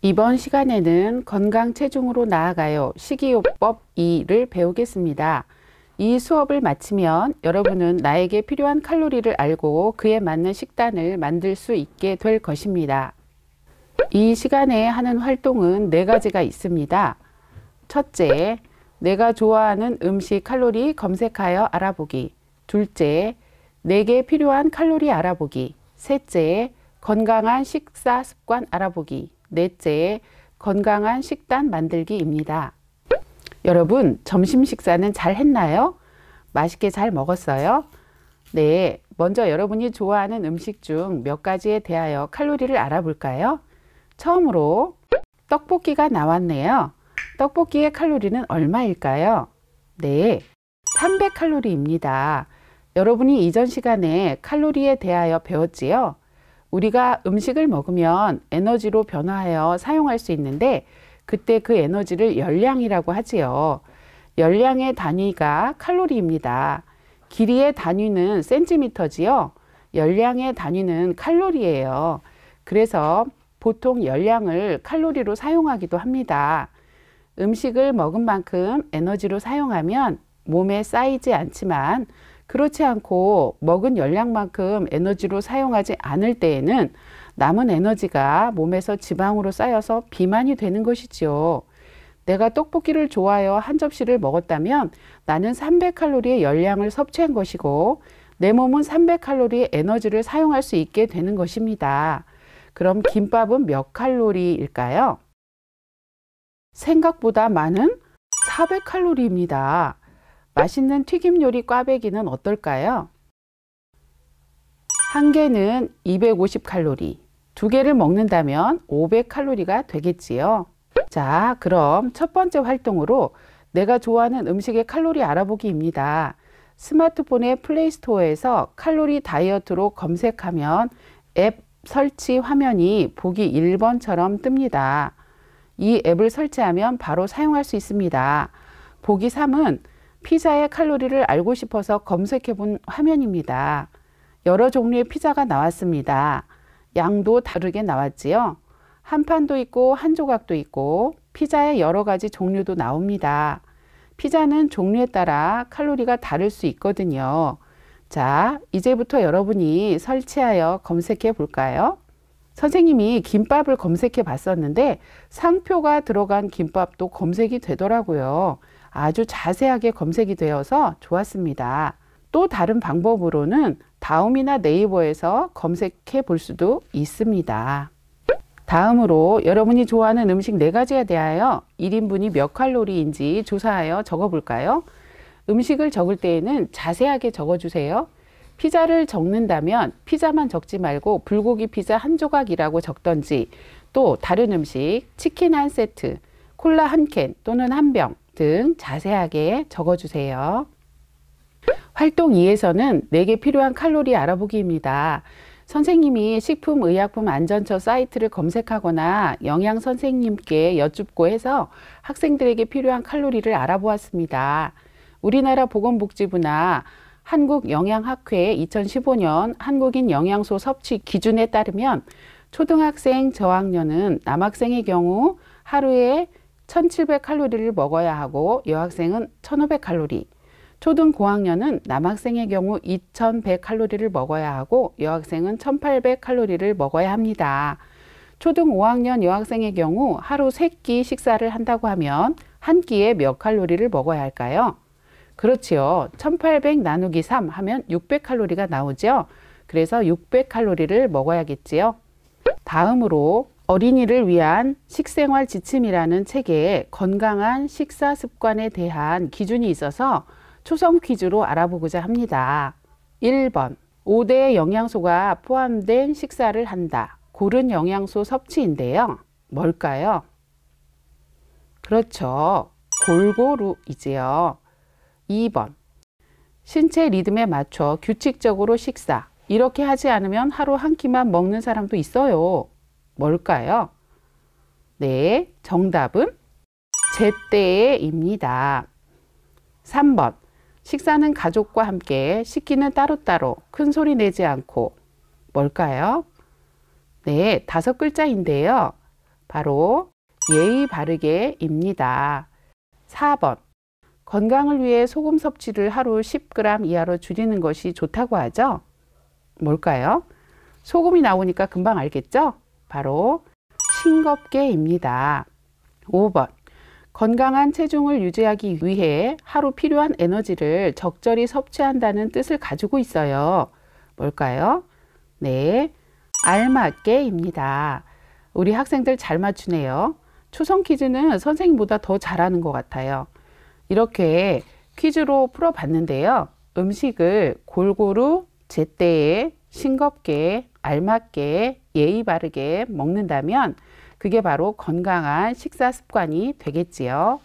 이번 시간에는 건강 체중으로 나아가요 식이요법 2를 배우겠습니다. 이 수업을 마치면 여러분은 나에게 필요한 칼로리를 알고 그에 맞는 식단을 만들 수 있게 될 것입니다. 이 시간에 하는 활동은 4가지가 있습니다. 첫째, 내가 좋아하는 음식 칼로리 검색하여 알아보기. 둘째, 내게 필요한 칼로리 알아보기. 셋째, 건강한 식사 습관 알아보기. 넷째, 건강한 식단 만들기입니다. 여러분, 점심 식사는 잘 했나요? 맛있게 잘 먹었어요? 네, 먼저 여러분이 좋아하는 음식 중 몇 가지에 대하여 칼로리를 알아볼까요? 처음으로 떡볶이가 나왔네요. 떡볶이의 칼로리는 얼마일까요? 네, 300칼로리입니다. 여러분이 이전 시간에 칼로리에 대하여 배웠지요? 우리가 음식을 먹으면 에너지로 변화하여 사용할 수 있는데 그때 그 에너지를 열량이라고 하지요. 열량의 단위가 칼로리입니다. 길이의 단위는 센티미터지요. 열량의 단위는 칼로리예요. 그래서 보통 열량을 칼로리로 사용하기도 합니다. 음식을 먹은 만큼 에너지로 사용하면 몸에 쌓이지 않지만 그렇지 않고 먹은 열량만큼 에너지로 사용하지 않을 때에는 남은 에너지가 몸에서 지방으로 쌓여서 비만이 되는 것이지요. 내가 떡볶이를 좋아하여 한 접시를 먹었다면 나는 300칼로리의 열량을 섭취한 것이고 내 몸은 300칼로리의 에너지를 사용할 수 있게 되는 것입니다. 그럼 김밥은 몇 칼로리일까요? 생각보다 많은 400칼로리입니다. 맛있는 튀김 요리 꽈배기는 어떨까요? 한 개는 250칼로리, 2개를 먹는다면 500칼로리가 되겠지요. 자, 그럼 첫 번째 활동으로 내가 좋아하는 음식의 칼로리 알아보기입니다. 스마트폰의 플레이스토어에서 칼로리 다이어트로 검색하면 앱 설치 화면이 보기 1번처럼 뜹니다. 이 앱을 설치하면 바로 사용할 수 있습니다. 보기 3은 피자의 칼로리를 알고 싶어서 검색해 본 화면입니다. 여러 종류의 피자가 나왔습니다. 양도 다르게 나왔지요. 한 판도 있고 한 조각도 있고 피자의 여러 가지 종류도 나옵니다. 피자는 종류에 따라 칼로리가 다를 수 있거든요. 자, 이제부터 여러분이 설치하여 검색해 볼까요? 선생님이 김밥을 검색해 봤었는데 상표가 들어간 김밥도 검색이 되더라고요. 아주 자세하게 검색이 되어서 좋았습니다. 또 다른 방법으로는 다음이나 네이버에서 검색해 볼 수도 있습니다. 다음으로 여러분이 좋아하는 음식 4가지에 대하여 1인분이 몇 칼로리인지 조사하여 적어 볼까요? 음식을 적을 때에는 자세하게 적어 주세요. 피자를 적는다면 피자만 적지 말고 불고기 피자 한 조각이라고 적던지 또 다른 음식 치킨 한 세트, 콜라 한 캔 또는 한 병 등 자세하게 적어주세요. 활동 2에서는 내게 필요한 칼로리 알아보기입니다. 선생님이 식품의약품안전처 사이트를 검색하거나 영양선생님께 여쭙고 해서 학생들에게 필요한 칼로리를 알아보았습니다. 우리나라 보건복지부나 한국영양학회 2015년 한국인 영양소 섭취 기준에 따르면 초등학생 저학년은 남학생의 경우 하루에 1700칼로리를 먹어야 하고 여학생은 1500칼로리, 초등 고학년은 남학생의 경우 2100칼로리를 먹어야 하고 여학생은 1800칼로리를 먹어야 합니다. 초등 5학년 여학생의 경우 하루 3끼 식사를 한다고 하면 한 끼에 몇 칼로리를 먹어야 할까요? 그렇지요. 1800 나누기 3 하면 600칼로리가 나오죠. 그래서 600칼로리를 먹어야겠지요. 다음으로 어린이를 위한 식생활 지침이라는 책에 건강한 식사 습관에 대한 기준이 있어서 초성 퀴즈로 알아보고자 합니다. 1번 5대 영양소가 포함된 식사를 한다. 고른 영양소 섭취인데요. 뭘까요? 그렇죠. 골고루이지요. 2번 신체 리듬에 맞춰 규칙적으로 식사. 이렇게 하지 않으면 하루 한 끼만 먹는 사람도 있어요. 뭘까요? 네, 정답은 제때입니다. 3번 식사는 가족과 함께, 식기는 따로따로, 큰 소리 내지 않고. 뭘까요? 네, 5글자인데요. 바로 예의 바르게입니다. 4번. 건강을 위해 소금 섭취를 하루 10g 이하로 줄이는 것이 좋다고 하죠? 뭘까요? 소금이 나오니까 금방 알겠죠? 바로 싱겁게입니다. 5번. 건강한 체중을 유지하기 위해 하루 필요한 에너지를 적절히 섭취한다는 뜻을 가지고 있어요. 뭘까요? 네, 알맞게입니다. 우리 학생들 잘 맞추네요. 초성 퀴즈는 선생님보다 더 잘하는 것 같아요. 이렇게 퀴즈로 풀어봤는데요. 음식을 골고루 제때에 싱겁게 알맞게 예의 바르게 먹는다면 그게 바로 건강한 식사 습관이 되겠지요.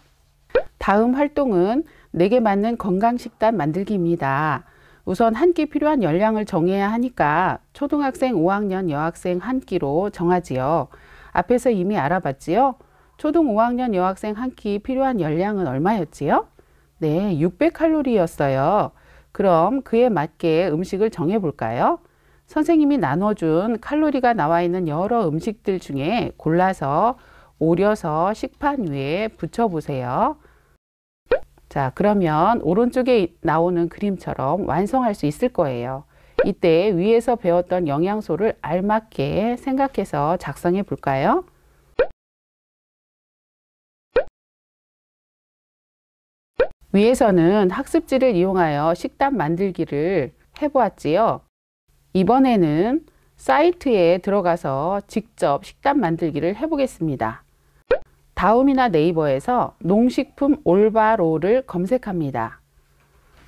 다음 활동은 내게 맞는 건강 식단 만들기입니다. 우선 한 끼 필요한 열량을 정해야 하니까 초등학생 5학년 여학생 한 끼로 정하지요. 앞에서 이미 알아봤지요. 초등 5학년 여학생 한 끼 필요한 열량은 얼마였지요? 네, 600칼로리였어요. 그럼 그에 맞게 음식을 정해 볼까요? 선생님이 나눠준 칼로리가 나와 있는 여러 음식들 중에 골라서 오려서 식판 위에 붙여보세요. 자, 그러면 오른쪽에 나오는 그림처럼 완성할 수 있을 거예요. 이때 위에서 배웠던 영양소를 알맞게 생각해서 작성해 볼까요? 위에서는 학습지를 이용하여 식단 만들기를 해보았지요. 이번에는 사이트에 들어가서 직접 식단 만들기를 해보겠습니다. 다음이나 네이버에서 농식품 올바로를 검색합니다.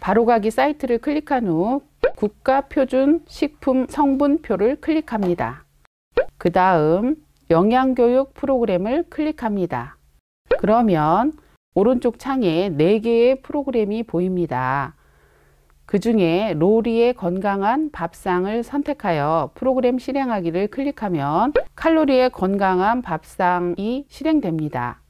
바로가기 사이트를 클릭한 후 국가표준식품 성분표를 클릭합니다. 그 다음 영양교육 프로그램을 클릭합니다. 그러면 오른쪽 창에 4개의 프로그램이 보입니다. 그 중에 로리의 건강한 밥상을 선택하여 프로그램 실행하기를 클릭하면 칼로리의 건강한 밥상이 실행됩니다.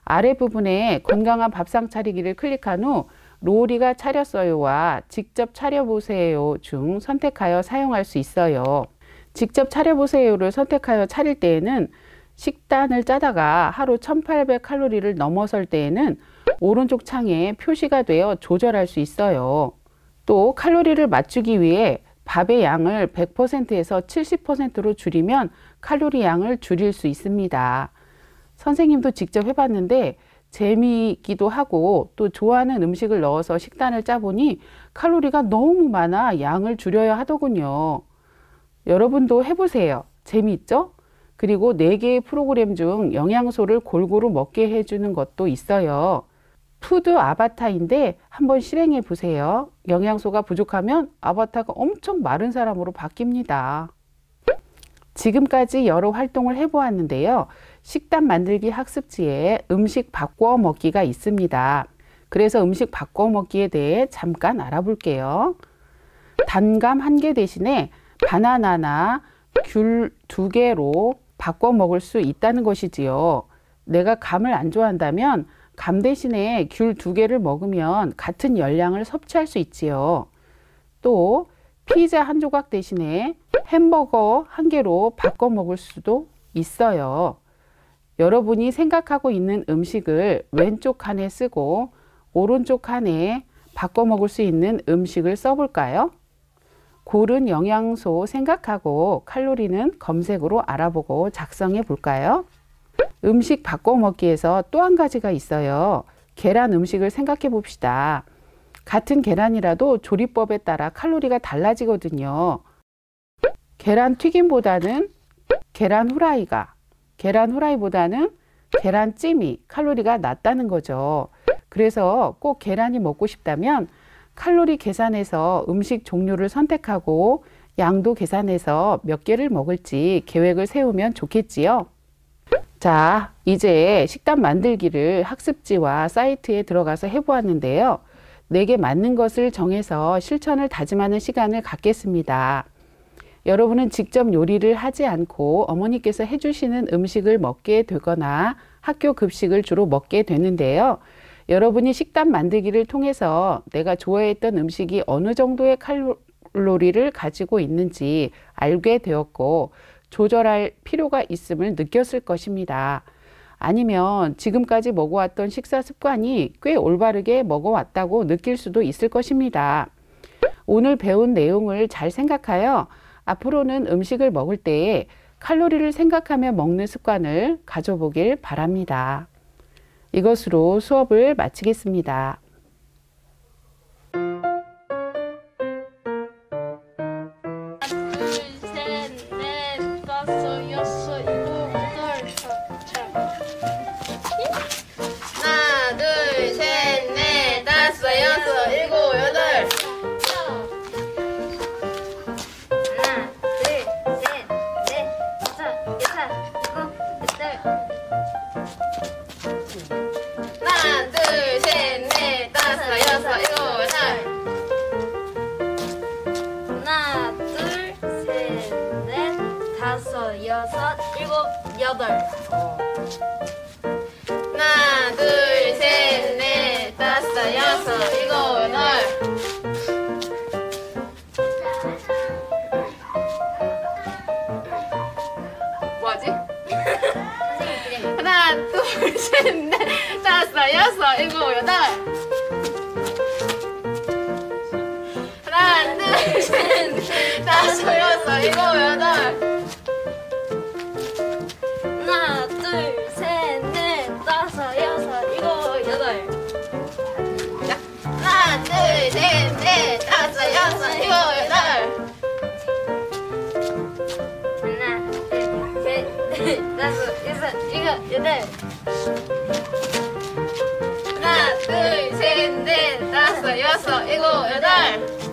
아래 부분에 건강한 밥상 차리기를 클릭한 후 로리가 차렸어요와 직접 차려보세요 중 선택하여 사용할 수 있어요. 직접 차려보세요를 선택하여 차릴 때에는 식단을 짜다가 하루 1800칼로리를 넘어설 때에는 오른쪽 창에 표시가 되어 조절할 수 있어요. 또 칼로리를 맞추기 위해 밥의 양을 100%에서 70%로 줄이면 칼로리 양을 줄일 수 있습니다. 선생님도 직접 해봤는데 재미있기도 하고 또 좋아하는 음식을 넣어서 식단을 짜보니 칼로리가 너무 많아 양을 줄여야 하더군요. 여러분도 해보세요. 재미있죠? 그리고 4개의 프로그램 중 영양소를 골고루 먹게 해주는 것도 있어요. 푸드 아바타인데 한번 실행해 보세요. 영양소가 부족하면 아바타가 엄청 마른 사람으로 바뀝니다. 지금까지 여러 활동을 해보았는데요. 식단 만들기 학습지에 음식 바꿔 먹기가 있습니다. 그래서 음식 바꿔 먹기에 대해 잠깐 알아볼게요. 단감 1개 대신에 바나나나 귤 2개로 바꿔 먹을 수 있다는 것이지요. 내가 감을 안 좋아한다면 감 대신에 귤 2개를 먹으면 같은 열량을 섭취할 수 있지요. 또 피자 한 조각 대신에 햄버거 1개로 바꿔 먹을 수도 있어요. 여러분이 생각하고 있는 음식을 왼쪽 칸에 쓰고 오른쪽 칸에 바꿔 먹을 수 있는 음식을 써볼까요? 고른 영양소 생각하고 칼로리는 검색으로 알아보고 작성해 볼까요? 음식 바꿔 먹기에서 또 한 가지가 있어요. 계란 음식을 생각해 봅시다. 같은 계란이라도 조리법에 따라 칼로리가 달라지거든요. 계란 튀김보다는 계란 후라이보다는 계란찜이 칼로리가 낮다는 거죠. 그래서 꼭 계란이 먹고 싶다면 칼로리 계산해서 음식 종류를 선택하고 양도 계산해서 몇 개를 먹을지 계획을 세우면 좋겠지요. 자, 이제 식단 만들기를 학습지와 사이트에 들어가서 해보았는데요. 내게 맞는 것을 정해서 실천을 다짐하는 시간을 갖겠습니다. 여러분은 직접 요리를 하지 않고 어머니께서 해주시는 음식을 먹게 되거나 학교 급식을 주로 먹게 되는데요. 여러분이 식단 만들기를 통해서 내가 좋아했던 음식이 어느 정도의 칼로리를 가지고 있는지 알게 되었고 조절할 필요가 있음을 느꼈을 것입니다. 아니면 지금까지 먹어왔던 식사 습관이 꽤 올바르게 먹어왔다고 느낄 수도 있을 것입니다. 오늘 배운 내용을 잘 생각하여 앞으로는 음식을 먹을 때에 칼로리를 생각하며 먹는 습관을 가져보길 바랍니다. 이것으로 수업을 마치겠습니다. 여섯, 일곱, 여덟. 하나, 둘, 셋, 넷, 다섯, 여섯, 일곱, 여덟. 뭐하지? 하나, 둘, 셋, 넷, 다섯, 여섯, 일곱, 여덟. 하나, 둘, 셋, 넷, 다섯, 여섯, 일곱, 여덟. 하나, 둘, 셋, 넷, 다섯, 여섯, 일곱, 여덟. 하나, 둘, 셋, 넷, 다섯, 여섯, 일곱, 여덟. 하나, 둘, 셋, 넷, 다섯, 여섯, 일곱, 여덟. 하나, 둘, 셋, 넷, 다섯, 여섯, 일곱, 여덟.